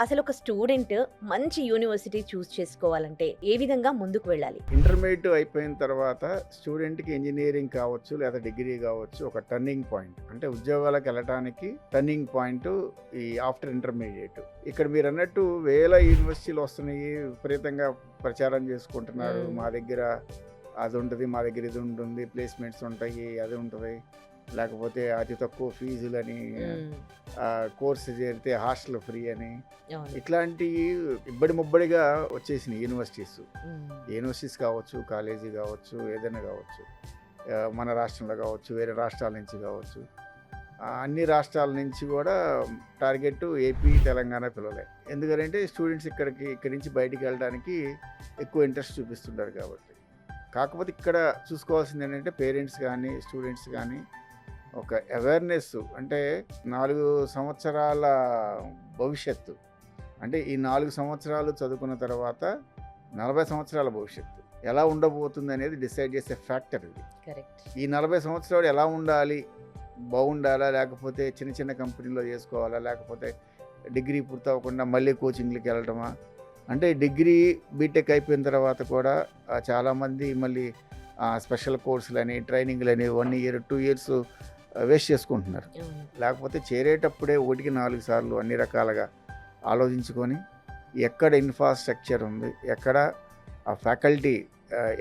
అసలు ఒక స్టూడెంట్ మంచి యూనివర్సిటీ చూస్ చేసుకోవాలంటే ఏ విధంగా ముందుకు వెళ్ళాలి? ఇంటర్మీడియట్ అయిపోయిన తర్వాత స్టూడెంట్కి ఇంజనీరింగ్ కావచ్చు లేదా డిగ్రీ కావచ్చు ఒక టర్నింగ్ పాయింట్, అంటే ఉద్యోగాలకు వెళ్ళటానికి టర్నింగ్ పాయింట్ ఈ ఆఫ్టర్ ఇంటర్మీడియట్. ఇక్కడ మీరు అన్నట్టు వేల యూనివర్సిటీలు వస్తున్నాయి, విపరీతంగా ప్రచారం చేసుకుంటున్నారు. మా దగ్గర అది ఉంటుంది, మా దగ్గర ఇది ఉంటుంది, ప్లేస్మెంట్స్ ఉంటాయి, అది ఉంటుంది, లేకపోతే అతి తక్కువ ఫీజులని, కోర్సు చేరితే హాస్టల్ ఫ్రీ అని, ఇట్లాంటి ఇబ్బడి ముబ్బడిగా వచ్చేసినాయి యూనివర్సిటీస్ కావచ్చు, కాలేజీ కావచ్చు, ఏదైనా కావచ్చు, మన రాష్ట్రంలో కావచ్చు, వేరే రాష్ట్రాల నుంచి కావచ్చు. అన్ని రాష్ట్రాల నుంచి కూడా టార్గెట్ ఏపీ, తెలంగాణ పిల్లలే. ఎందుకంటే స్టూడెంట్స్ ఇక్కడి నుంచి బయటికి వెళ్ళడానికి ఎక్కువ ఇంట్రెస్ట్ చూపిస్తుంటారు కాబట్టి. కాకపోతే ఇక్కడ చూసుకోవాల్సింది ఏంటంటే పేరెంట్స్ కానీ స్టూడెంట్స్ కానీ ఒక అవేర్నెస్, అంటే 4 సంవత్సరాల భవిష్యత్తు, అంటే ఈ 4 సంవత్సరాలు చదువుకున్న తర్వాత 40 సంవత్సరాల భవిష్యత్తు ఎలా ఉండబోతుంది అనేది డిసైడ్ చేసే ఫ్యాక్టర్ ఇది. ఈ 40 సంవత్సరాలు ఎలా ఉండాలి, బాగుండాలా, లేకపోతే చిన్న చిన్న కంపెనీలో చేసుకోవాలా, లేకపోతే డిగ్రీ పూర్తవకుండా మళ్ళీ కోచింగ్లకి వెళ్ళటమా, అంటే డిగ్రీ బీటెక్ అయిపోయిన తర్వాత కూడా చాలామంది మళ్ళీ స్పెషల్ కోర్సులని, ట్రైనింగ్లని 1 ఇయర్ 2 ఇయర్స్ వేస్ట్ చేసుకుంటున్నారు. లేకపోతే చేరేటప్పుడే 1కి 4 సార్లు అన్ని రకాలుగా ఆలోచించుకొని ఎక్కడ ఇన్ఫ్రాస్ట్రక్చర్ ఉంది, ఎక్కడ ఆ ఫ్యాకల్టీ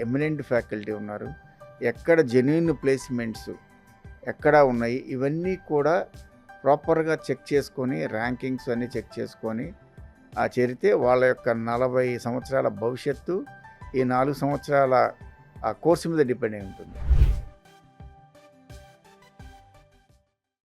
ఎమినెంట్ ఫ్యాకల్టీ ఉన్నారు, ఎక్కడ జెన్యూన్ ప్లేస్మెంట్స్ ఎక్కడ ఉన్నాయి, ఇవన్నీ కూడా ప్రాపర్గా చెక్ చేసుకొని ర్యాంకింగ్స్ అన్నీ చెక్ చేసుకొని చేరితే వాళ్ళ యొక్క 40 సంవత్సరాల భవిష్యత్తు ఈ 4 సంవత్సరాల ఆ కోర్సు మీద డిపెండ్ అయి ఉంటుంది.